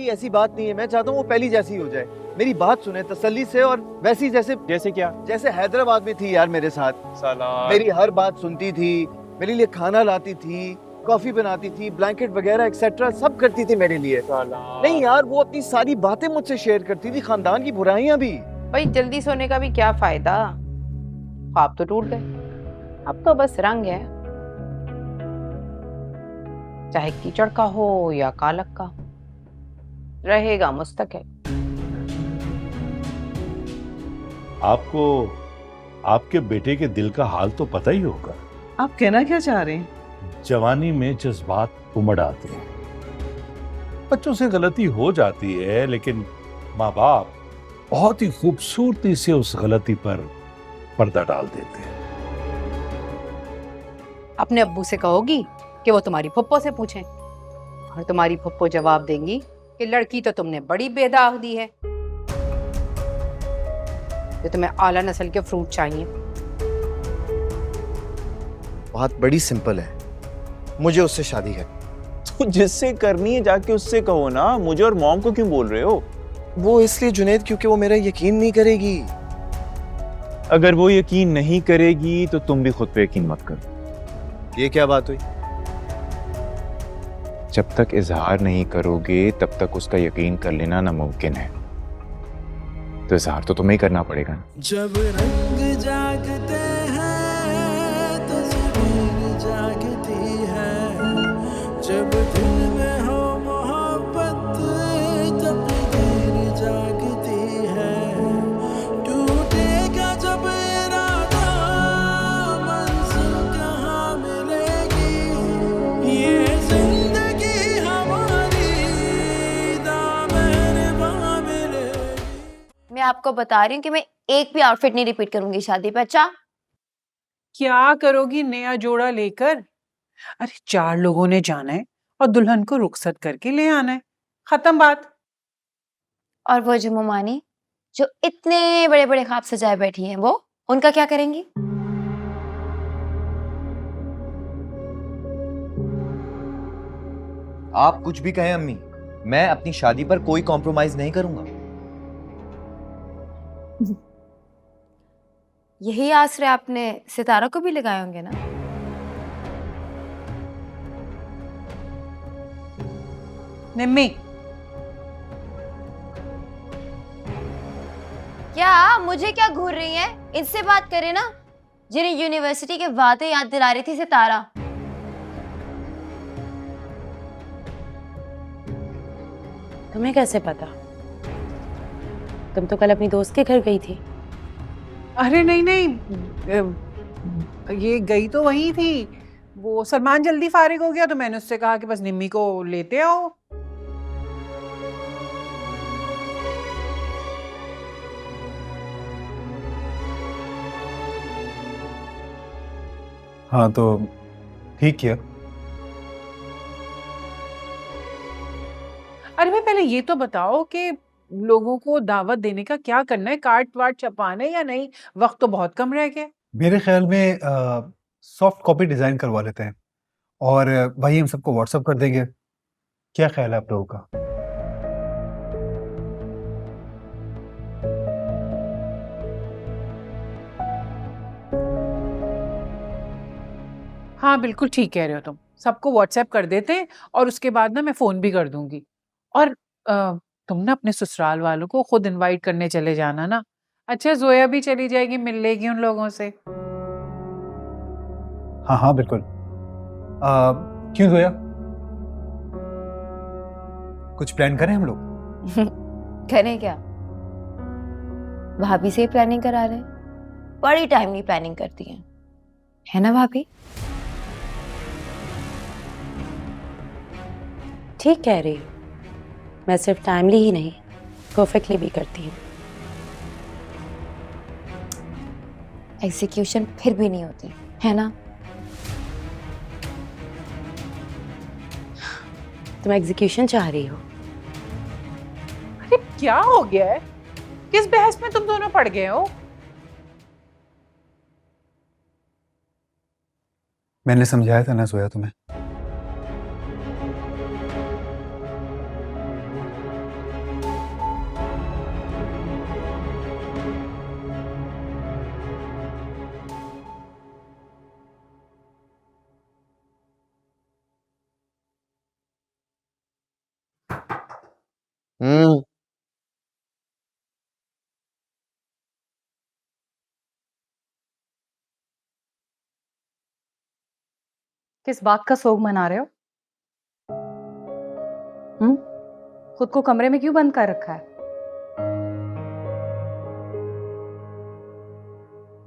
कोई ऐसी बात नहीं है, मैं चाहता हूँ वो पहली जैसी हो जाए। मेरी बात सुने तसल्ली से, और वैसी जैसे क्या? जैसे हैदराबाद में थी यार मेरे साथ। साला मेरी हर बात सुनती थी, मेरे लिए खाना लाती थी, कॉफी बनाती थी, ब्लैंकेट वगैरह एक्सेट्रा सब करती थी मेरे लिए। नहीं यार, वो अपनी सारी बातें मुझसे शेयर करती थी, खानदान की बुराइयां भी। भाई जल्दी सोने का भी क्या फायदा, ख्वाब तो टूट गए, अब तो बस रंग है, चाहे कीचड़ का हो या कालक का, रहेगा मुस्तकिल। आपको आपके बेटे के दिल का हाल तो पता ही होगा। आप कहना क्या चाह रहे हैं? जवानी में जज्बात उमड़ आते हैं, बच्चों से गलती हो जाती है, लेकिन माँ बाप बहुत ही खूबसूरती से उस गलती पर पर्दा डाल देते हैं। अपने अब्बू से कहोगी कि वो तुम्हारी फुप्पो से पूछें, और तुम्हारी फुप्पो जवाब देंगी कि लड़की तो तुमने बड़ी बेदाग दी है, जो तुम्हें आला नस्ल के फ्रूट चाहिए। बात बड़ी सिंपल है, मुझे उससे शादी है। तो जिससे करनी है जाके उससे कहो ना, मुझे और मॉम को क्यों बोल रहे हो? वो इसलिए जुनैद क्योंकि वो मेरा यकीन नहीं करेगी। अगर वो यकीन नहीं करेगी तो तुम भी खुद पे यकीन मत करो। ये क्या बात हुई? जब तक इजहार नहीं करोगे तब तक उसका यकीन कर लेना नामुमकिन है, तो इजहार तो तुम्हें ही करना पड़ेगा ना। जब रंग जागते हैं तो ज़मीन जागती है, जब दिल में हो मोहब्बत तकदीर जागती है, टूटेगा जब इरादा मंजिल कहाँ मिलेगी, ये जिंदगी हमारी दामन बां मिलेगी। मैं आपको बता रही हूँ कि मैं एक भी आउटफिट नहीं रिपीट करूंगी शादी पे। अच्छा, क्या करोगी नया जोड़ा लेकर? अरे 4 लोगों ने जाना है और दुल्हन को रुखसत करके ले आना है, खत्म बात। और वो जो मुमानी जो इतने बड़े बड़े ख्वाब सजाए बैठी हैं, वो उनका क्या करेंगी? आप कुछ भी कहें अम्मी, मैं अपनी शादी पर कोई कॉम्प्रोमाइज नहीं करूंगा। यही आसरे आपने सितारा को भी लगाए होंगे ना? निम्मी, क्या मुझे क्या घूर रही है? इनसे बात करें ना, जिन्हें यूनिवर्सिटी के वादे याद दिला रही थी सितारा। तुम्हें कैसे पता? तुम तो कल अपनी दोस्त के घर गई थी। अरे नहीं नहीं, ये गई तो वही थी, वो सलमान जल्दी फारिग हो गया तो मैंने उससे कहा कि बस निम्मी को लेते आओ। हाँ तो ठीक किया। अरे भाई पहले ये तो बताओ कि लोगों को दावत देने का क्या करना है, कार्ड वार्ड छपाना है या नहीं? वक्त तो बहुत कम रह गया। मेरे ख्याल में सॉफ्ट कॉपी डिजाइन करवा लेते हैं और वही हम सबको व्हाट्सएप कर देंगे। क्या ख्याल है आप लोगों का? हाँ बिल्कुल ठीक कह रहे हो तुम, सबको व्हाट्सएप कर देते हैं और उसके बाद ना मैं फोन भी कर दूंगी। और तुम ना अपने ससुराल वालों को खुद इनवाइट करने चले जाना ना। अच्छा जोया भी चली जाएगी, मिल लेगी उन लोगों से। हाँ हाँ बिल्कुल। क्यों जोया, कुछ प्लान करें हम लोग? करें क्या? भाभी से ही प्लानिंग करा रहे हैं, बड़ी टाइमली प्लानिंग करती हैं, है ना भाभी? ठीक कह रही हो, मैं सिर्फ टाइमली ही नहीं परफेक्टली भी करती हूँ। एग्जीक्यूशन फिर भी नहीं होती, है ना? तुम एग्जीक्यूशन चाह रही हो? अरे क्या हो गया है, किस बहस में तुम दोनों पड़ गए हो? मैंने समझाया था ना जोया तुम्हें। किस बात का सोग मना रहे हो? खुद को कमरे में क्यों बंद कर रखा है?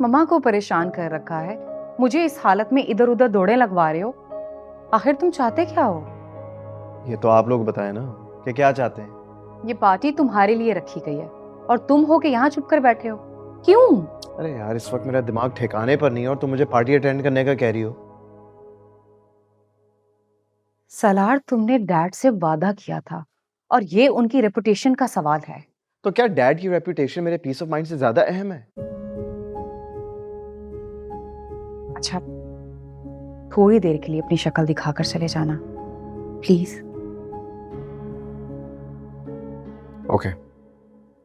मम्मा को परेशान कर रखा है, मुझे इस हालत में इधर उधर दौड़े लगवा रहे हो। आखिर तुम चाहते क्या हो? ये तो आप लोग बताएं ना कि क्या चाहते हैं। ये पार्टी तुम्हारे लिए रखी गई है और तुम हो के यहाँ चुप कर बैठे हो। क्यों? अरे यार, इस वक्त मेरा दिमाग ठिकाने पर नहीं है और तुम मुझे पार्टी अटेंड करने का कह रही हो। सलार, तुमने डैड से वादा किया था और ये उनकी रेपुटेशन का सवाल है। तो क्या डैड की रेपुटेशन मेरे पीस ऑफ माइंड से ज्यादा अहम है? अच्छा, थोड़ी देर के लिए अपनी शक्ल दिखाकर चले जाना प्लीज। ओके,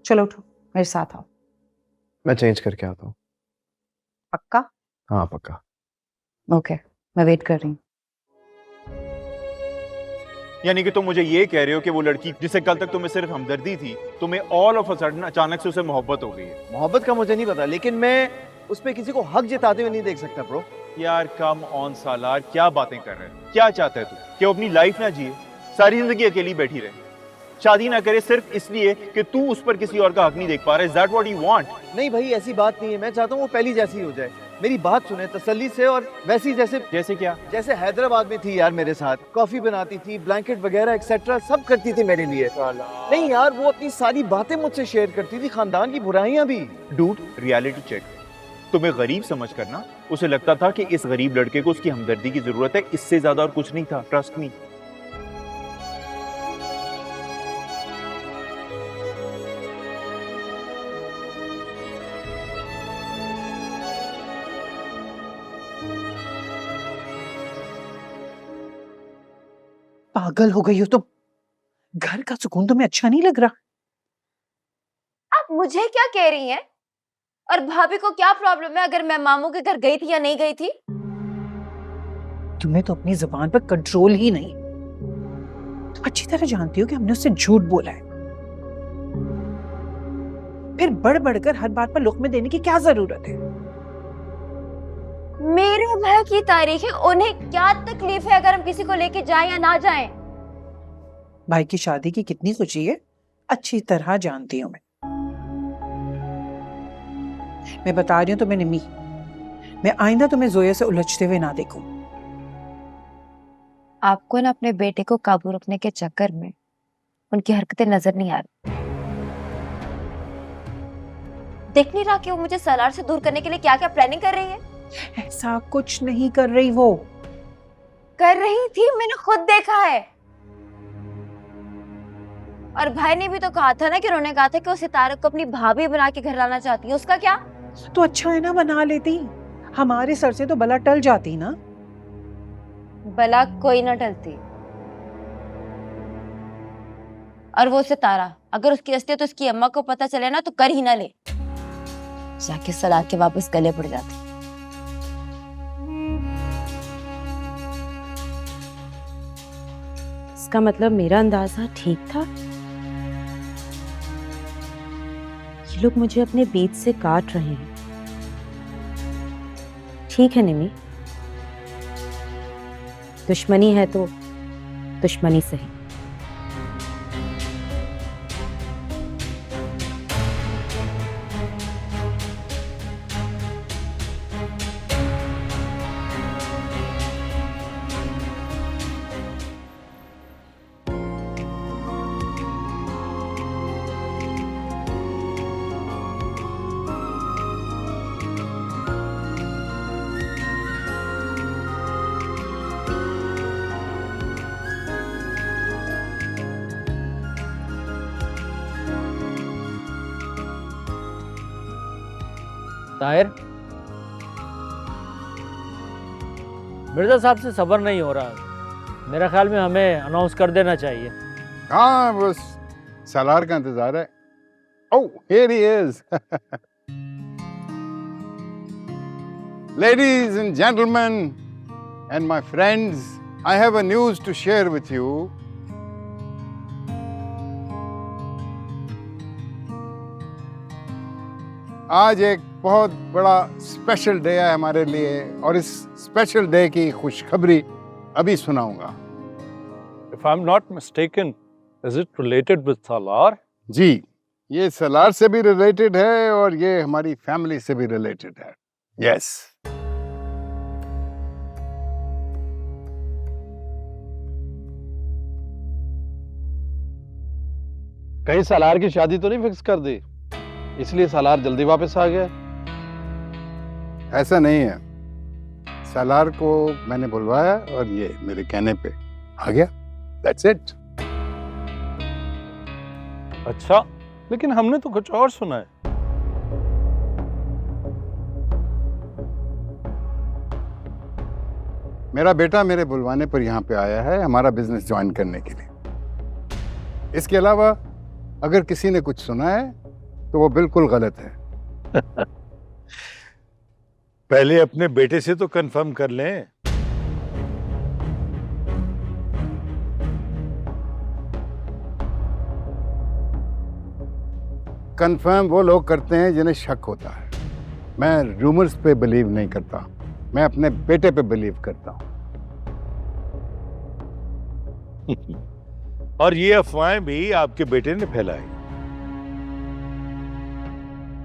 चलो उठो, मेरे साथ आओ। मैं चेंज करके आता हूँ। पक्का? हाँ पक्का। ओके, मैं वेट कर रही हूँ। यानी कि तुम मुझे ये कह रहे हो कि वो लड़की जिसे कल तक तुम्हें सिर्फ हमदर्दी थी, तुम्हें ऑल ऑफ अ सडन अचानक से उसे मोहब्बत हो गई है? मोहब्बत का मुझे नहीं पता, लेकिन मैं उस पे किसी को हक जताते हुए नहीं देख सकता ब्रो। यार कम ऑन सालार, क्या बातें कर रहे हो? क्या चाहता है तू? कि वो अपनी लाइफ ना जिए, सारी जिंदगी अकेली बैठी रहे, शादी ना करे सिर्फ इसलिए कि तू उस पर किसी और का हक नहीं देख पा रहा? Is that what you want? नहीं भाई, ऐसी बात नहीं है। मैं चाहता हूँ वो पहली जैसी हो जाए। मेरी बात सुने तसल्ली से, और वैसी जैसे क्या? जैसे हैदराबाद में थी यार मेरे साथ, कॉफी बनाती थी, ब्लैंकेट वगैरह एक्सेट्रा सब करती थी मेरे लिए। नहीं यार, वो अपनी सारी बातें मुझसे शेयर करती थी, खानदान की बुराइयां भी। Dude, reality check. तुम्हें गरीब समझ कर ना, उसे लगता था कि इस गरीब लड़के को उसकी हमदर्दी की जरूरत है, इससे ज्यादा और कुछ नहीं था। Trust me. पागल हो गई हो तुम? घर का सुकून तुम्हें अच्छा नहीं लग रहा? आप मुझे क्या कह रही हैं? और भाभी को क्या प्रॉब्लम है अगर मैं मामू के घर गई थी या नहीं गई थी? तुम्हें तो अपनी जुबान पर कंट्रोल ही नहीं। तुम अच्छी तरह जानती हो कि हमने उससे झूठ बोला है, फिर बढ़ बढ़कर हर बात पर लुक़्मे देने की क्या जरूरत है? मेरे भाई की तारीख है, उन्हें क्या तकलीफ है अगर हम किसी को लेके जाएं या ना जाएं? भाई की शादी की कितनी खुशी है, अच्छी तरह जानती हूँ मैं बता रही हूँ तुम्हें निम्मी, मैं आइंदा तुम्हें जोया से उलझते हुए ना देखूं। आपको ना अपने बेटे को काबू रखने के चक्कर में उनकी हरकतें नजर नहीं आ रही। देख नहीं रहा कि वो मुझे सलार से दूर करने के लिए क्या क्या प्लानिंग कर रही है? ऐसा कुछ नहीं कर रही, वो कर रही थी, मैंने खुद देखा है। और भाई ने भी तो कहा था ना कि उन्होंने कहा था कि वो सितारा को अपनी भाभी बना के घर लाना चाहती है। उसका क्या? तो अच्छा है ना, बना लेती, हमारे सर से तो बला टल जाती ना। बला कोई ना टलती। और वो सितारा अगर उसकी असलियत तो उसकी अम्मा को पता चले ना तो कर ही ना ले, जाके सलार के वापस गले पड़ जाती। इसका मतलब मेरा अंदाजा ठीक था। ये लोग मुझे अपने बीच से काट रहे हैं। ठीक है निमी, दुश्मनी है तो दुश्मनी सही। ताहिर, मिर्जा साहब से सब्र नहीं हो रहा। मेरा ख्याल में हमें अनाउंस कर देना चाहिए। हाँ, बस सलार का इंतजार है। ओह, here he is. Ladies and gentlemen and my friends, I have a news to share with you. आज एक बहुत बड़ा स्पेशल डे है हमारे लिए, और इस स्पेशल डे की खुशखबरी अभी सुनाऊंगा। If I'm not mistaken, is it related with Salar? जी, ये सलार से भी रिलेटेड है और ये हमारी फैमिली से भी रिलेटेड है। यस। कहीं सालार की शादी तो नहीं फिक्स कर दी, इसलिए सालार जल्दी वापस आ गया? ऐसा नहीं है, सलार को मैंने बुलवाया और ये मेरे कहने पे आ गया। That's it. अच्छा, लेकिन हमने तो कुछ और सुना है। मेरा बेटा मेरे बुलवाने पर यहाँ पे आया है हमारा बिजनेस ज्वाइन करने के लिए। इसके अलावा अगर किसी ने कुछ सुना है तो वो बिल्कुल गलत है। पहले अपने बेटे से तो कंफर्म कर लें। कंफर्म वो लोग करते हैं जिन्हें शक होता है। मैं रूमर्स पे बिलीव नहीं करता, मैं अपने बेटे पे बिलीव करता हूँ। और ये अफवाहें भी आपके बेटे ने फैलाई।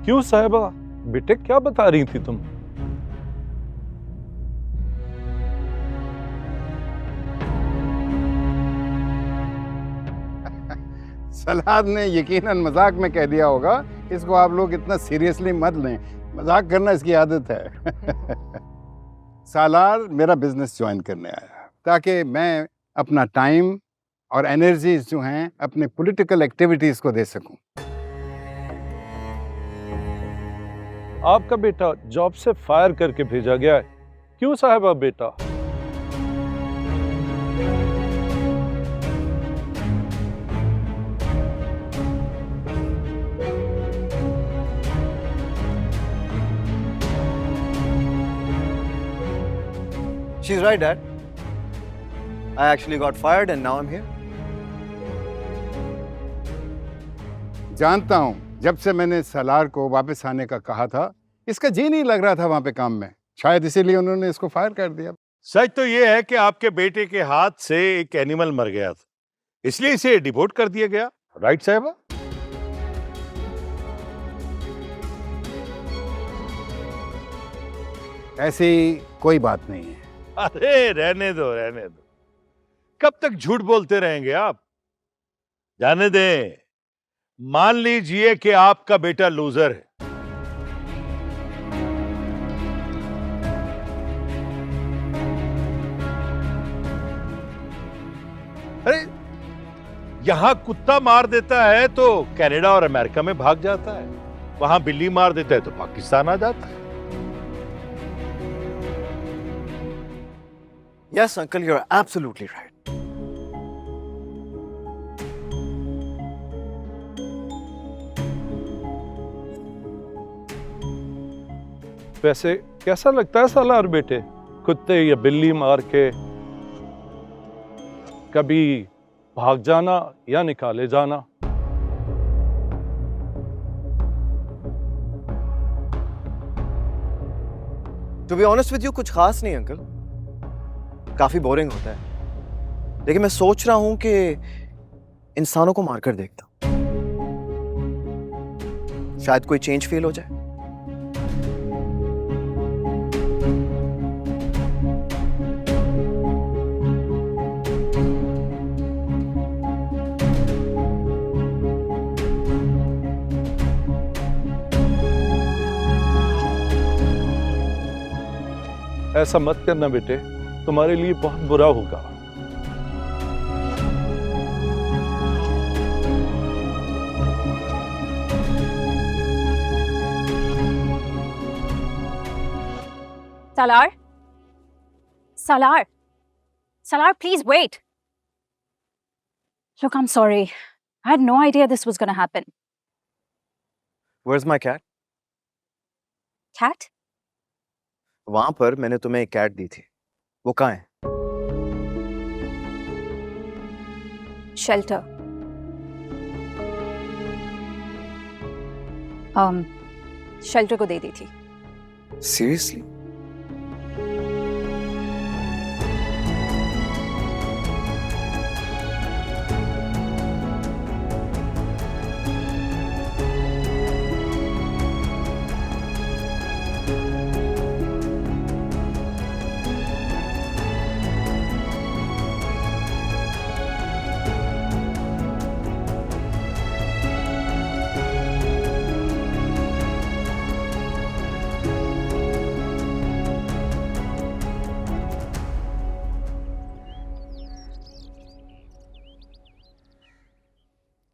क्यों साहिबा, बेटे क्या बता रही थी तुम? सलार ने यकीनन मजाक में कह दिया होगा, इसको आप लोग इतना सीरियसली मत लें, मजाक करना इसकी आदत है। सालार मेरा बिजनेस ज्वाइन करने आया ताकि मैं अपना टाइम और एनर्जीज जो हैं अपने पॉलिटिकल एक्टिविटीज को दे सकूं। आपका बेटा जॉब से फायर करके भेजा गया है। क्यों साहिबा बेटा? She's right, Dad. I actually got fired and now I'm here. जानता हूं, जब से मैंने सलार को वापस आने का कहा था, इसका जी नहीं लग रहा था वहां पे काम में। शायद इसीलिए उन्होंने इसको फायर कर दिया। सच तो ये है कि आपके बेटे के हाथ से एक एनिमल मर गया था, इसलिए इसे डिपोर्ट कर दिया गया। राइट साहिबा? ऐसी कोई बात नहीं है। अरे रहने दो, रहने दो। कब तक झूठ बोलते रहेंगे आप? जाने दें। मान लीजिए कि आपका बेटा लूजर है, अरे यहां कुत्ता मार देता है तो कनाडा और अमेरिका में भाग जाता है, वहां बिल्ली मार देता है तो पाकिस्तान आ जाता है। Yes, uncle, you're absolutely right. वैसे कैसा लगता है सालार बेटे, कुत्ते या बिल्ली मार के कभी भाग जाना या निकाले जाना? To be honest with you, कुछ खास नहीं अंकल, काफी बोरिंग होता है। लेकिन मैं सोच रहा हूं कि इंसानों को मारकर देखता हूं, शायद कोई चेंज फील हो जाए। ऐसा मत करना बेटे, तुम्हारे लिए बहुत बुरा होगा। Salar? Salar? Salar, please wait. Look, I'm sorry. I had no idea this was going to happen. Where's my cat? Cat? वहां पर मैंने तुम्हें एक कैट दी थी, वो कहाँ है? Shelter. Shelter को दे दी थी। Seriously?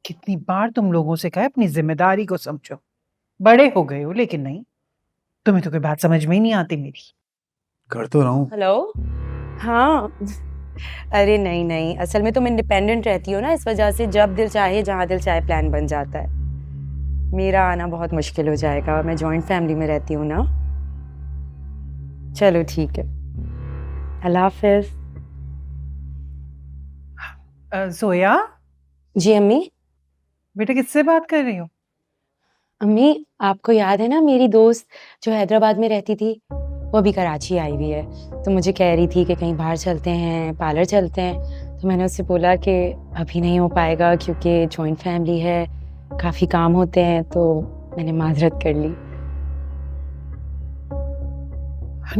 कितनी बार तुम लोगों से कहा है अपनी जिम्मेदारी को समझो। बड़े हो गए हो लेकिन नहीं, तुम्हें तो कोई बात समझ में ही नहीं आती मेरी। कर तो रहा हूँ। हेलो। हाँ। अरे नहीं नहीं, असल में तुम इंडिपेंडेंट रहती हो ना, इस वजह से जब दिल चाहे जहाँ दिल चाहे प्लान बन जाता है। मेरा आना बहुत मुश्किल हो जाएगा, मैं जॉइंट फैमिली में रहती हूँ ना। चलो ठीक है, अल्लाह हाफिज। जोया। जी अम्मी। बेटा किससे बात कर रही हो? अम्मी, आपको याद है ना मेरी दोस्त जो हैदराबाद में रहती थी, वो अभी कराची आई हुई है, तो मुझे कह रही थी कि कहीं बाहर चलते हैं, पार्लर चलते हैं। तो मैंने उससे बोला कि अभी नहीं हो पाएगा क्योंकि जॉइंट फैमिली है, काफ़ी काम होते हैं, तो मैंने माजरत कर ली।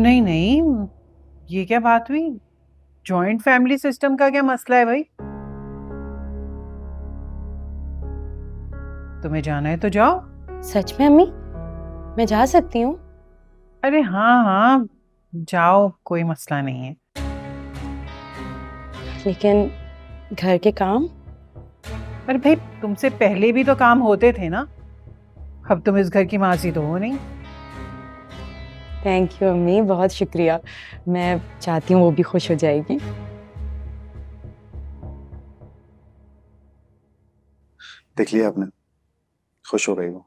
नहीं नहीं, ये क्या बात हुई? जॉइंट फैमिली सिस्टम का क्या मसला है भाई? तुम्हें जाना है तो जाओ। सच में अम्मी, मैं जा सकती हूँ? अरे हाँ हाँ, जाओ, कोई मसला नहीं है। लेकिन घर के काम? अरे भाई, तुमसे पहले भी तो काम होते थे ना, अब तुम इस घर की मासी तो हो नहीं। थैंक यू अम्मी, बहुत शुक्रिया। मैं चाहती हूँ वो भी खुश हो जाएगी। देख लिया आपने, खुश हो गई वो।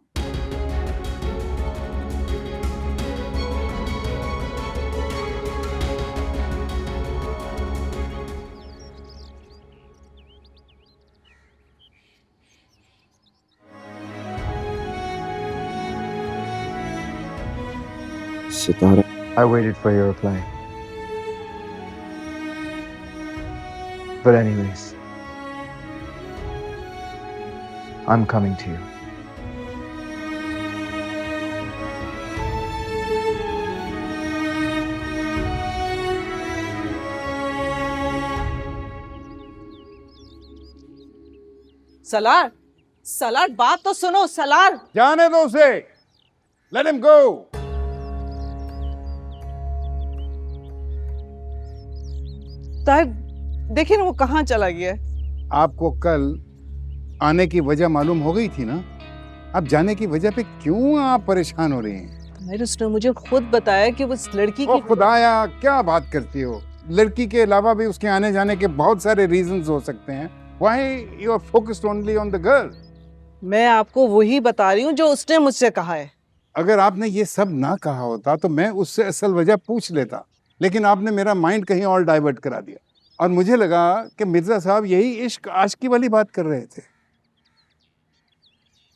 Sitara, I waited for your reply. But anyways, I'm coming to you. Salaar, Salaar बात तो सुनो सलार। जाने दो उसे, लेट हिम गो। देखिए ना वो कहाँ चला गया है। आपको कल आने की वजह मालूम हो गई थी ना, अब जाने की वजह पे क्यों आप परेशान हो रही हैं? मेरे उसने मुझे खुद बताया कि उस लड़की की। खुदाया, क्या बात करती हो? लड़की के अलावा भी उसके आने जाने के बहुत सारे रीजंस हो सकते हैं। Why you are focused only on the girl? मैं आपको वही बता रही हूँ जो उसने मुझसे कहा है। अगर आपने ये सब ना कहा होता तो मैं उससे असल वजह पूछ लेता, लेकिन आपने मेरा माइंड कहीं और डाइवर्ट करा दिया और मुझे लगा कि मिर्जा साहब यही इश्क आशिकी वाली बात कर रहे थे।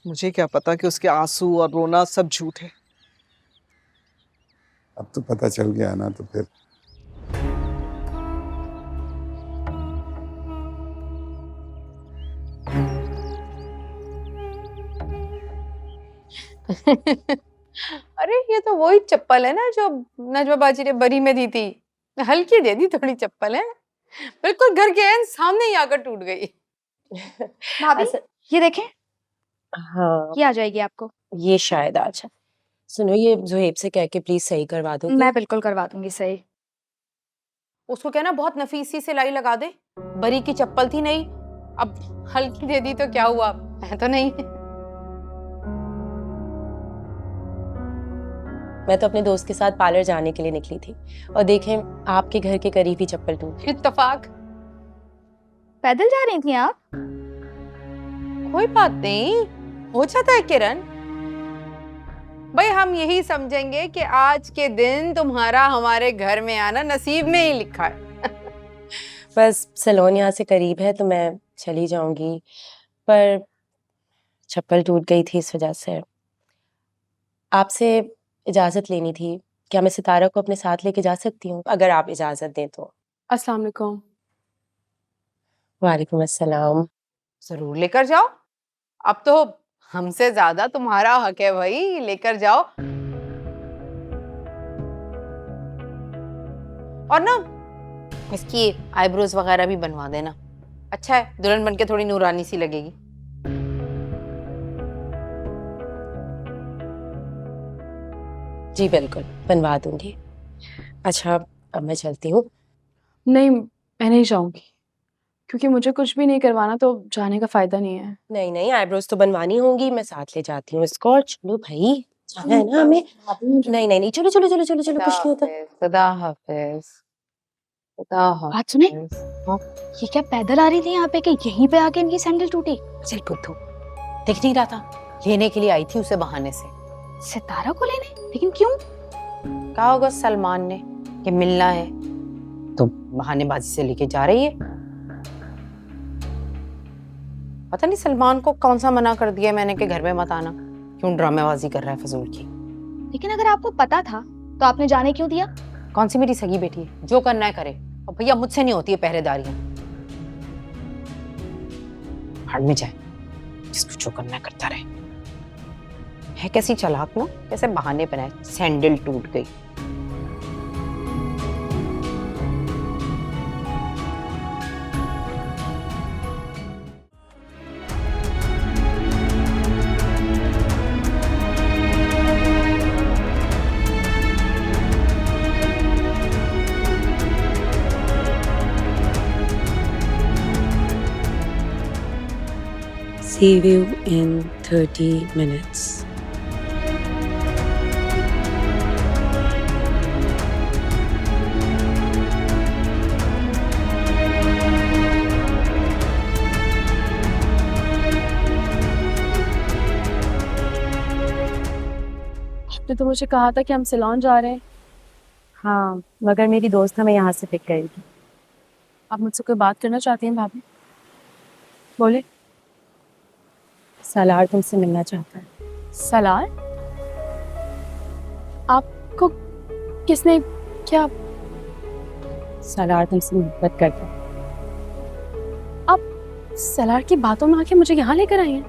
मुझे क्या पता कि उसके आंसू और रोना सब झूठ है। अब तो पता चल गया ना, तो फिर अरे ये तो वही चप्पल है ना जो नजमा बाजी ने बरी में दी थी। हल्की दे दी थोड़ी चप्पल है, बिल्कुल घर के एन सामने ही आकर टूट गई। भाभी ये देखें, हाँ ये आ जाएगी आपको। ये शायद आज है। सुनो, ये ज़ुहैब से कह के प्लीज सही करवा दो। मैं बिल्कुल करवा दूंगी सही। उसको कहना बहुत नफीस सी सिलाई लगा दे, बरी की चप्पल थी नहीं, अब हल्की दे दी तो क्या हुआ, मैं तो नहीं। मैं तो अपने दोस्त के साथ पार्लर जाने के लिए निकली थी और देखें आपके घर के करीब ही चप्पल टूट गई। इत्तेफाक। पैदल जा रही थी आप? कोई बात नहीं, हो जाता है किरण। भाई हम यही समझेंगे कि आज के दिन तुम्हारा हमारे घर में आना नसीब में ही लिखा है। बस सलोन यहाँ से करीब है तो मैं चली जाऊंगी, पर चप्पल टूट गई थी इस वजह से आपसे इजाजत लेनी थी। क्या मैं सितारा को अपने साथ लेके जा सकती हूँ, अगर आप इजाजत दें तो? अस्सलाम वालेकुम। वालेकुम अस्सलाम। जरूर लेकर जाओ, अब तो हमसे ज्यादा तुम्हारा हक है भाई, लेकर जाओ। और ना इसकी आईब्रोज वगैरह भी बनवा देना, अच्छा है, दुल्हन बनके थोड़ी नूरानी सी लगेगी। जी बिल्कुल बनवा दूंगी। अच्छा अब मैं चलती हूँ। नहीं मैं नहीं जाऊंगी, क्योंकि मुझे कुछ भी नहीं करवाना तो जाने का फायदा नहीं है। नहीं नहीं, आईब्रोज तो बनवानी होंगी, मैं साथ ले जाती हूँ इसको। और चलो भाई, जाना है ना हमें। नहीं नहीं नहीं, चलो चलो चलो चलो चलो, कुछ नहीं होता। खुदा हाफिज। खुदा बात सुने, हाफिज। ये क्या पैदल आ रही थी यहाँ पे कि यहीं पे आके इनकी सैंडल टूटी? चल बुद्धू, दिख नहीं रहा था? लेने के लिए आई थी उसे बहाने से। सितारा को लेने? लेकिन क्यों? कहा होगा सलमान ने कि मिलना है, तो बहानेबाजी से लेके जा रही है। पता नहीं सलमान को कौन सा मना कर दिया मैंने कि घर में मत आना, क्यों ड्रामेबाजी कर रहा है फजूल की। लेकिन अगर आपको पता था तो आपने जाने क्यों दिया? कौन सी मेरी सगी बेटी है, जो करना है करे। और भैया मुझसे नहीं होती है पहरेदारियां। भाड़ में जाए, जिसको जो करना है करता रहे। है कैसी चालाक ना, कैसे बहाने बनाए, सैंडल टूट गई। See you in 30 minutes. आपने तो मुझे कहा था कि हम सिलोन जा रहे हैं। हाँ, मगर मेरी दोस्त हमें यहाँ से पिक करेगी। आप मुझसे कोई बात करना चाहती हैं भाभी? बोले। सलार तुमसे मिलना चाहता है। सलार? आपको किसने क्या? सलार तुमसे मोहब्बत करता है। आप सलार की बातों में आके मुझे यहाँ लेकर आई हैं?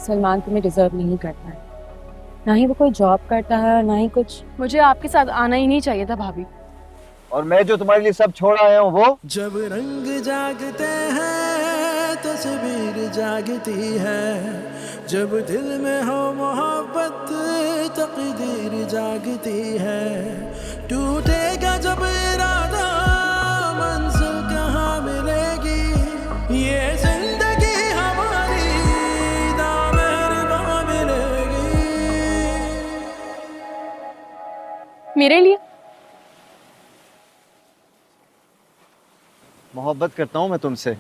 सलमान तुम्हें डिजर्व नहीं करता है, ना ही वो कोई जॉब करता है, ना ही कुछ। मुझे आपके साथ आना ही नहीं चाहिए था भाभी। और मैं जो तुम्हारे लिए सब छोड़ आया हूँ वो? जब रंग जागते हैं तस्वीर जागती है, जब दिल में हो मोहब्बत तकदीर जागती है, टूटेगा जब इरादा मंजिल कहाँ मिलेगी, ये जिंदगी हमारी दामन मिलेगी। मेरे लिए? मोहब्बत करता हूँ मैं तुमसे।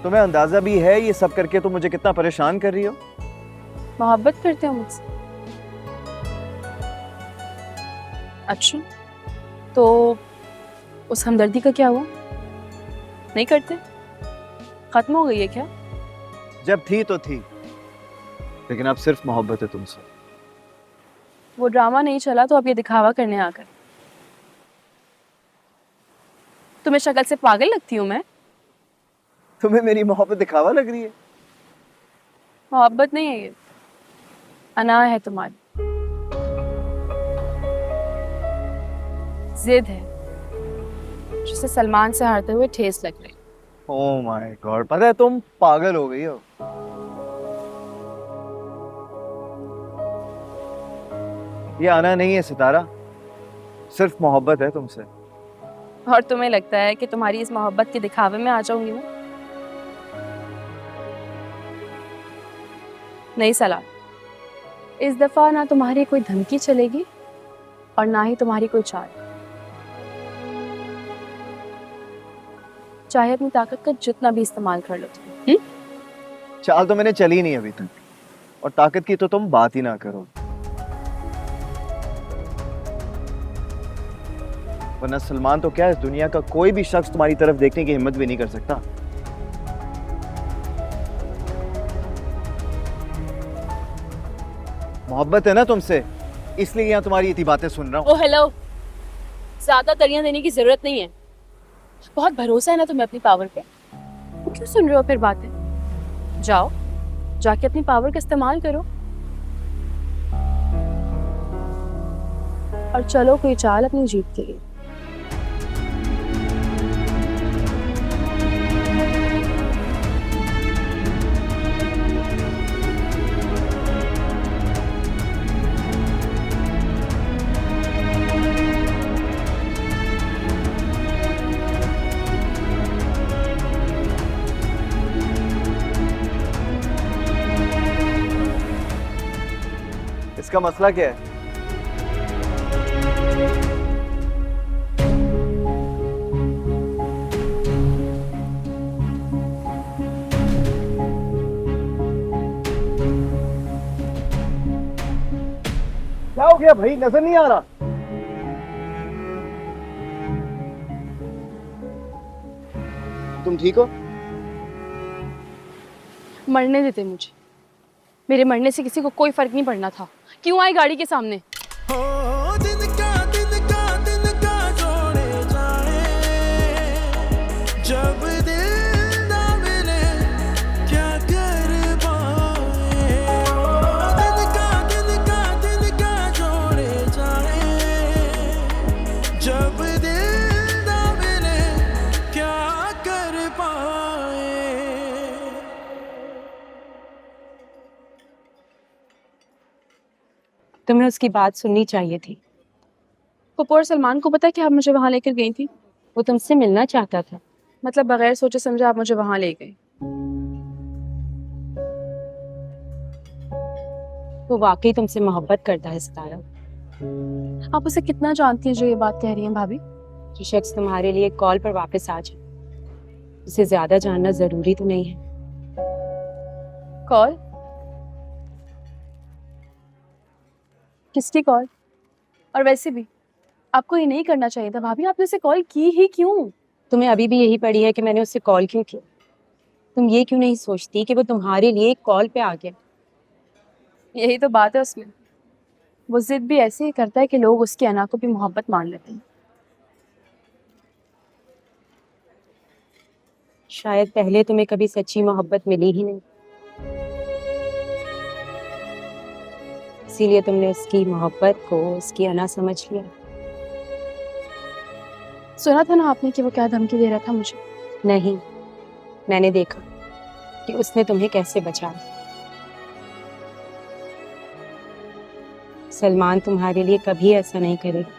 तुम्हें अंदाजा भी है ये सब करके तुम मुझे कितना परेशान कर रही हो? मोहब्बत करते हो मुझसे? अच्छा, तो उस हमदर्दी का क्या हुआ? नहीं करते? खत्म हो गई है क्या? जब थी तो थी, लेकिन अब सिर्फ मोहब्बत है तुमसे। वो ड्रामा नहीं चला तो अब ये दिखावा करने आकर। तुम्हें शक्ल से पागल लगती हूँ मैं? तुम्हें मेरी मोहब्बत दिखावा लग रही है? मोहब्बत नहीं है ये, अना है तुम्हारी, जिद है जिसे सलमान से हारते हुए ठेस लग रही। ओह माय गॉड, पता है तुम पागल हो गई हो। ये आना नहीं है सितारा, सिर्फ मोहब्बत है तुमसे। और तुम्हें लगता है कि तुम्हारी इस मोहब्बत के दिखावे में आ जाऊंगी मैं? नहीं सलाह, इस दफा ना तुम्हारी कोई धमकी चलेगी और ना ही तुम्हारी कोई चाल। चाहे अपनी ताकत का जितना भी इस्तेमाल कर लो तुम। चाल तो मैंने चली नहीं अभी तक, और ताकत की तो तुम बात ही ना करो, वरना सलमान तो क्या इस दुनिया का कोई भी शख्स तुम्हारी तरफ देखने की हिम्मत भी नहीं कर सकता। मोहब्बत है ना तुमसे, इसलिए यहाँ तुम्हारी इतनी बातें सुन रहा हूँ। ओ हेलो, ज्यादा दरिया देने की जरूरत नहीं है। बहुत भरोसा है ना तुम्हें अपनी पावर पे, तो क्यों सुन रहे हो फिर बातें? जाओ जाके अपनी पावर का इस्तेमाल करो और चलो कोई चाल अपनी जीत के लिए। इसका मसला क्या है? क्या हो गया भाई, नजर नहीं आ रहा? तुम ठीक हो? मरने देते मुझे। मेरे मरने से किसी को कोई फर्क नहीं पड़ना था। क्यों आई गाड़ी के सामने? जब दिल ना मिले क्या कर पाए, दिन का जोड़े जाए, जब दिल ना मिले क्या कर पाए। तुम्हें उसकी बात सुननी चाहिए थी। पप्पू और सलमान को पता है कि आप मुझे वहां लेकर गई थी? वो तुमसे मिलना चाहता था। मतलब बगैर सोचे समझे आप मुझे वहां ले गई। वो वाकई तुमसे मोहब्बत करता है सितारा। आप उसे कितना जानती हैं जो ये बात कह रही हैं भाभी? जो शख्स तुम्हारे लिए कॉल पर वापस आ जाए, उसे ज्यादा जानना जरूरी तो नहीं है। कॉल? किसकी कॉल? और वैसे भी आपको ये नहीं करना चाहिए था भाभी। आपने उसे कॉल की ही क्यों? तुम्हें अभी भी यही पड़ी है कि मैंने उससे कॉल क्यों की? तुम ये क्यों नहीं सोचती कि वो तुम्हारे लिए कॉल पे आ गया? यही तो बात है उसमें। वो जिद भी ऐसे ही करता है कि लोग उसकी अना को भी मोहब्बत मान लेते हैं। शायद पहले तुम्हें कभी सच्ची मोहब्बत मिली ही नहीं, इसीलिए तुमने उसकी मोहब्बत को उसकी अना समझ लिया। सुना था ना आपने कि वो क्या धमकी दे रहा था मुझे? नहीं, मैंने देखा कि उसने तुम्हें कैसे बचाया। सलमान तुम्हारे लिए कभी ऐसा नहीं करेगा।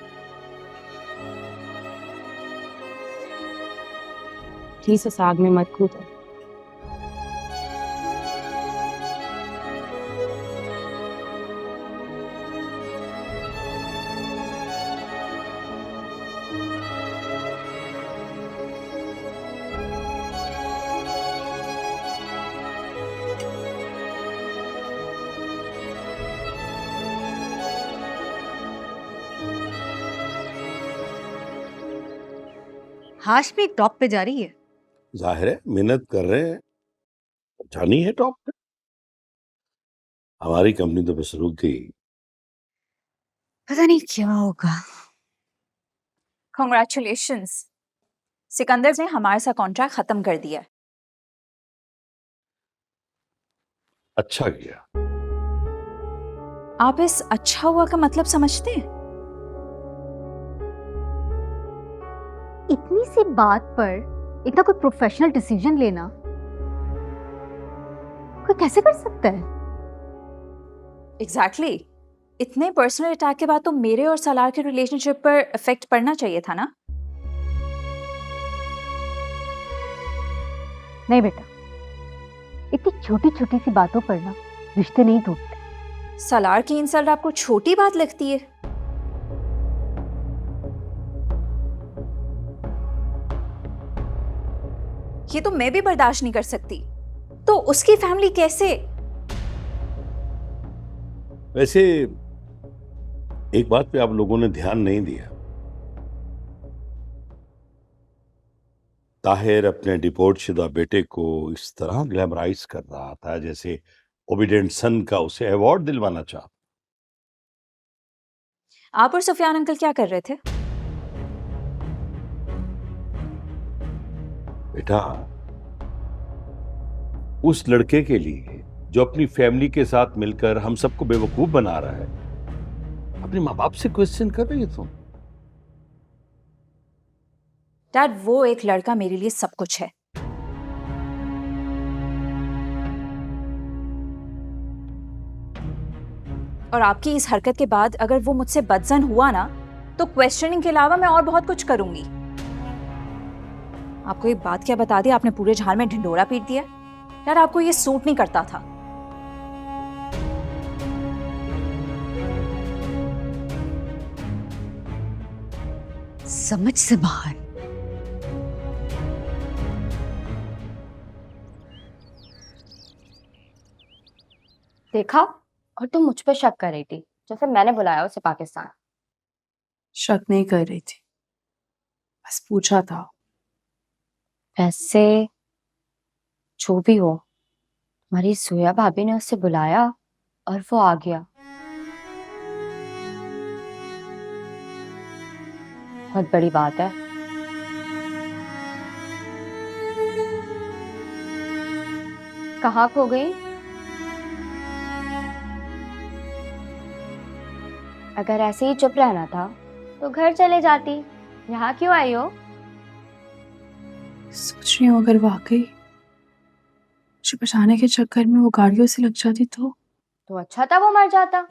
प्लीज उस आग में मत कूदो। हाशमी टॉप पे जा रही है। जाहिर है मेहनत कर रहे हैं, जानी है टॉप पे। हमारी कंपनी तो बस रुक गई। पता नहीं क्या होगा। कॉन्ग्रेचुलेशंस, सिकंदर ने हमारे साथ कॉन्ट्रैक्ट खत्म कर दिया। अच्छा किया। आप इस अच्छा हुआ का मतलब समझते हैं? इतनी सी बात पर इतना कोई प्रोफेशनल डिसीजन लेना कोई कैसे कर सकता है? एग्जैक्टली इतने पर्सनल अटैक के बाद तो मेरे और सलार के रिलेशनशिप पर इफेक्ट पड़ना चाहिए था ना? नहीं बेटा, इतनी छोटी छोटी सी बातों पर ना रिश्ते नहीं टूटते। सलार की इंसल्ट आपको छोटी बात लगती है? ये तो मैं भी बर्दाश्त नहीं कर सकती, तो उसकी फैमिली कैसे? वैसे एक बात पे आप लोगों ने ध्यान नहीं दिया। ताहिर अपने डिपोर्ट शुदा बेटे को इस तरह ग्लैमराइज कर रहा था जैसे ओबीडिएंट सन का उसे अवार्ड दिलवाना चाहता। आप और सुफियान अंकल क्या कर रहे थे? बेटा, उस लड़के के लिए जो अपनी फैमिली के साथ मिलकर हम सबको बेवकूफ बना रहा है, अपने माँ बाप से क्वेश्चन कर रही है तुम? डैड, वो एक लड़का मेरे लिए सब कुछ है। और आपकी इस हरकत के बाद अगर वो मुझसे बदजन हुआ ना, तो क्वेश्चनिंग के अलावा मैं और बहुत कुछ करूंगी। आपको एक बात क्या बता दी, आपने पूरे झाड़ में ढिंडोरा पीट दिया। यार, आपको ये सूट नहीं करता था। समझ से बाहर। देखा, और तुम मुझ पे शक कर रही थी जैसे मैंने बुलाया उसे पाकिस्तान। शक नहीं कर रही थी, बस पूछा था। वैसे जो भी हो, हमारी सोया भाभी ने उसे बुलाया और वो आ गया। बहुत बड़ी बात है। कहाँ खो गई? अगर ऐसे ही चुप रहना था तो घर चले जाती, यहाँ क्यों आई हो? सोच रही हूँ अगर वाकई मुझे बचाने के चक्कर में वो गाड़ियों से लग जाती तो अच्छा था वो मर जाता।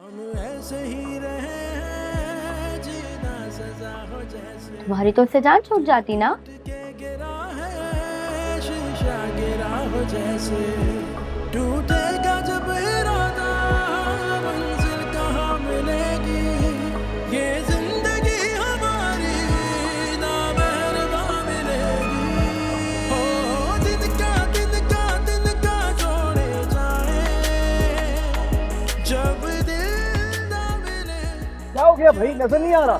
तुम्हारी तो उससे जान छूट जाती ना। टूटेगा जब इरादा, मंजिल कहाँ मिलेगी, ये जिंदगी हमारी ना मेहरबा मिलेगी। ओ दिन का जोड़े जाए, जब दिल ना मिले। क्या हो गया भाई, नजर नहीं आ रहा?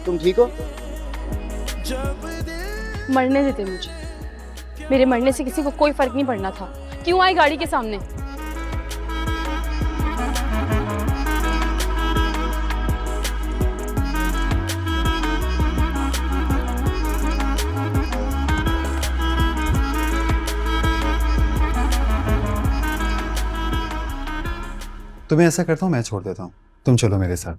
तुम ठीक हो? मरने देते मुझे। मेरे मरने से किसी को कोई फर्क नहीं पड़ना था। क्यों आई गाड़ी के सामने? तो मैं ऐसा करता हूँ, मैं छोड़ देता हूँ, तुम चलो मेरे साथ।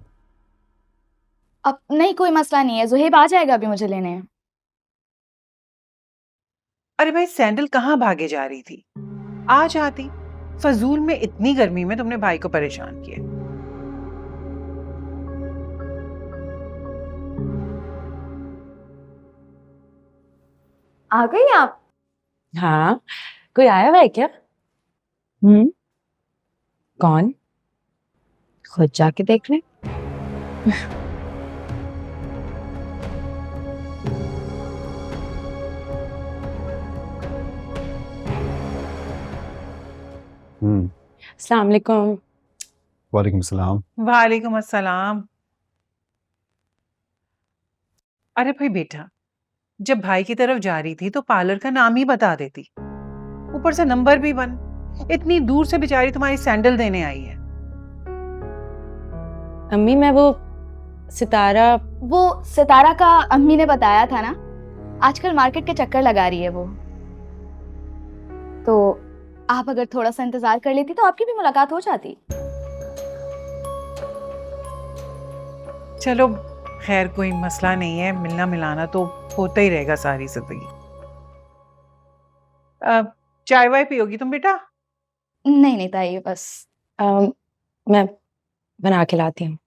अब नहीं, कोई मसला नहीं है, ज़ुहैब आ जाएगा अभी मुझे लेने। अरे भाई सैंडल कहाँ भागे जा रही थी? आ जाती। फजूल में इतनी गर्मी में तुमने भाई को परेशान किया। आ गई आप? हाँ, कोई आया हुआ है क्या? कौन? खुद जाके देख ले। अस्सलाम वालेकुम। वालेकुम सलाम। वालेकुम अस्सलाम। अरे भाई बेटा, जब भाई की तरफ जा रही थी तो पार्लर का नाम ही बता देती, ऊपर से नंबर भी बन। इतनी दूर से बेचारी तुम्हारी सैंडल देने आई है। अम्मी मैं वो सितारा का अम्मी ने बताया था ना, आजकल मार्केट के चक्कर लगा रही है वो। तो आप अगर थोड़ा सा इंतजार कर लेती तो आपकी भी मुलाकात हो जाती। चलो खैर, कोई मसला नहीं है, मिलना मिलाना तो होता ही रहेगा सारी जिंदगी। चाय वाय पियोगी तुम बेटा? नहीं नहीं ताई, बस मैं बना के लाती हूँ।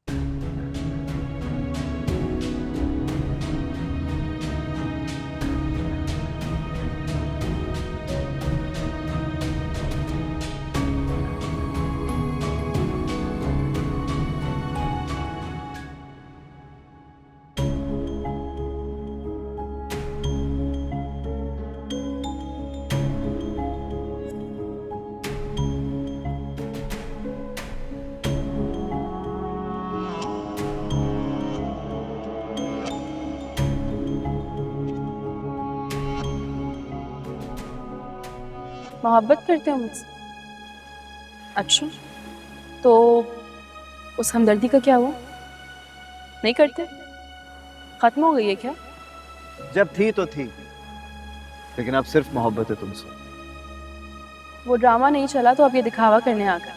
मोहब्बत करते हो मुझसे? अच्छा, तो उस हमदर्दी का क्या हुआ? नहीं करते? खत्म हो गई है क्या? जब थी तो थी, लेकिन अब सिर्फ मोहब्बत है तुमसे। वो ड्रामा नहीं चला तो अब ये दिखावा करने आ गए।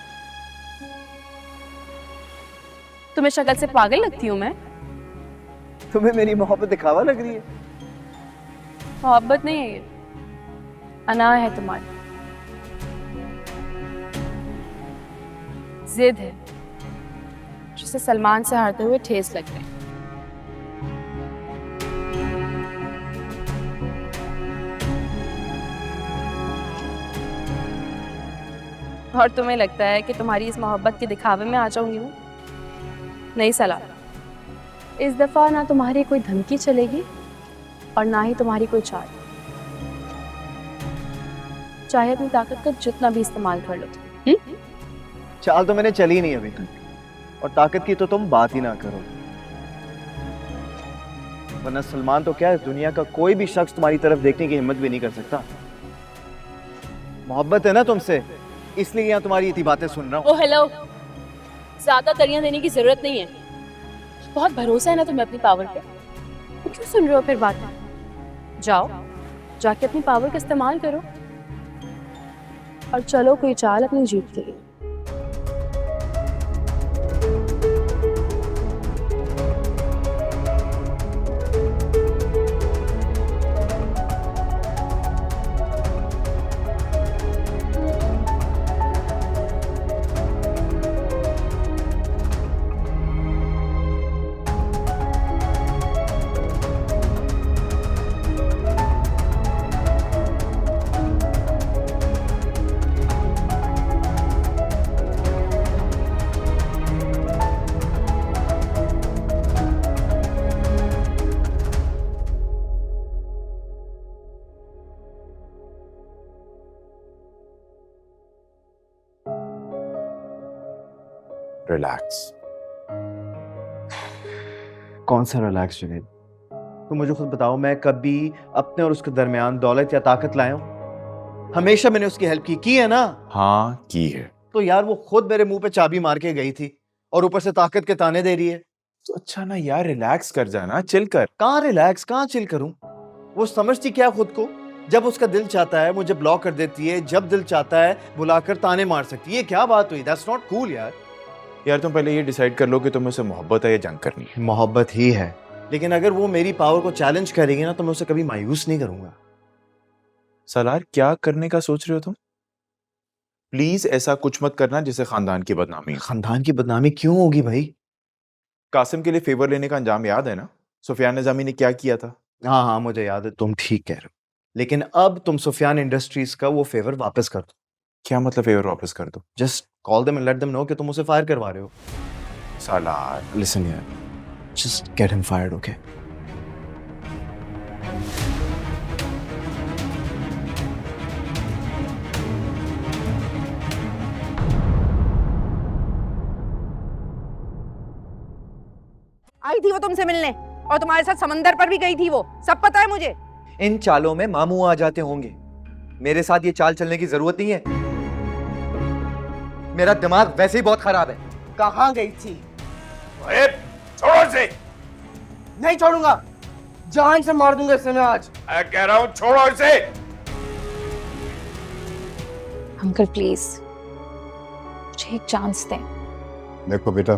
तुम्हें शक्ल से पागल लगती हूँ मैं? तुम्हें मेरी मोहब्बत दिखावा लग रही है? मोहब्बत नहीं है ये, अना है तुम्हारी, जिद है जिसे सलमान से हारते हुए ठेस लग रहे। और तुम्हें लगता है कि तुम्हारी इस मोहब्बत के दिखावे में आ जाऊंगी मैं? नहीं सलार, इस दफा ना तुम्हारी कोई धमकी चलेगी और ना ही तुम्हारी कोई चाल। चाहे अपनी ताकत का जितना भी इस्तेमाल कर लो। चाल तो मैंने चली नहीं अभी तक, और ताकत की तो तुम बात ही ना करो, वरना सलमान तो क्या, इस दुनिया का कोई भी शख्स तुम्हारी तरफ देखने की हिम्मत भी नहीं कर सकता। मोहब्बत है ना तुमसे, इसलिए यहाँ तुम्हारी इतनी बातें सुन रहा हूँ। ओ हेलो, ज्यादा तरियां देने की जरूरत नहीं है। बहुत भरोसा है ना तुम्हें अपनी पावर पे, तो क्यों सुन रहे हो फिर बात? जाओ जाके अपनी पावर का इस्तेमाल करो और चलो कोई चाल अपनी जीत के लिए। रिलैक्स। कौन सा रिलैक्स जुनैद? तुम मुझे खुद बताओ, मैं कभी अपने और उसके दरमियान दौलत या ताकत लाया हूं? हमेशा मैंने उसकी हेल्प की है ना? हाँ की है। तो यार वो खुद मेरे मुंह पे चाबी मार के गई थी और ऊपर से ताकत के ताने दे रही है। तो अच्छा ना यार, रिलैक्स कर जाना, चिल कर। कहाँ रिलैक्स, कहाँ चिल करूं? वो समझती क्या खुद को? जब उसका दिल चाहता है मुझे ब्लॉक कर देती है, जब दिल चाहता है बुलाकर ताने मार सकती है। ये क्या बात हुई? दैट्स नॉट कूल यार। यार तुम पहले ये डिसाइड कर लो कि तुम्हें उससे मोहब्बत है या जंग करनी है। मोहब्बत ही है, लेकिन अगर वो मेरी पावर को चैलेंज करेगी ना तो मैं उसे कभी मायूस नहीं करूंगा। सलार, क्या करने का सोच रहे हो तुम? प्लीज ऐसा कुछ मत करना जिससे खानदान की बदनामी। खानदान की बदनामी क्यों होगी भाई? कासिम के लिए फेवर लेने का अंजाम याद है ना? सुफियान निजामी ने क्या किया था? हाँ हाँ मुझे याद है, तुम ठीक कह रहे हो, लेकिन अब तुम सुफियान इंडस्ट्रीज का वो फेवर वापस कर दो। क्या मतलब फेवर वापस कर दो? Just call them and let them know कि तुम उसे फायर करवा रहे हो। सलार, लिसन यार, just get him fired, okay? आई थी वो तुमसे मिलने, और तुम्हारे साथ समंदर पर भी गई थी वो, सब पता है मुझे। इन चालों में मामू आ जाते होंगे, मेरे साथ ये चाल चलने की जरूरत नहीं है। मेरा दिमाग वैसे ही बहुत खराब है। कहाँ गई थी? छोड़ो इसे। नहीं छोड़ूंगा, जान से मार दूंगा इसे मैं आज। मैं कह रहा हूँ छोड़ो इसे। अंकल प्लीज मुझे एक चांस दें। देखो बेटा,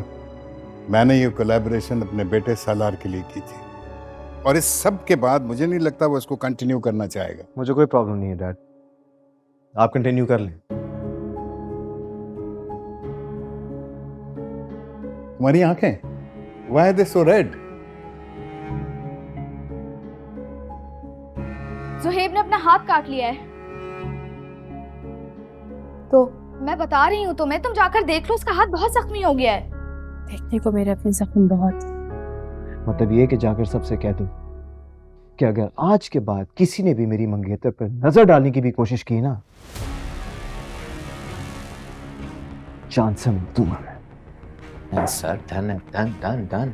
मैंने ये कोलैबोरेशन अपने बेटे सालार के लिए की थी, और इस सब के बाद मुझे नहीं लगता वो इसको कंटिन्यू करना चाहेगा। मुझे कोई प्रॉब्लम नहीं है डैड, आप कंटिन्यू कर लें। तुम्हारी आंखें, why are they so red? Zuheb ने अपना हाथ काट लिया है। तो मैं बता रही हूँ तुम्हें, तुम जाकर देख लो, उसका हाथ बहुत जख्मी हो गया है। देखने को मेरे अपने जख्म बहुत। मतलब ये कि जाकर सबसे कह दूं कि अगर आज के बाद किसी ने भी मेरी मंगेतर पर नजर डालने की भी कोशिश की ना, जान से दूंगा मैं। Sir done done done done.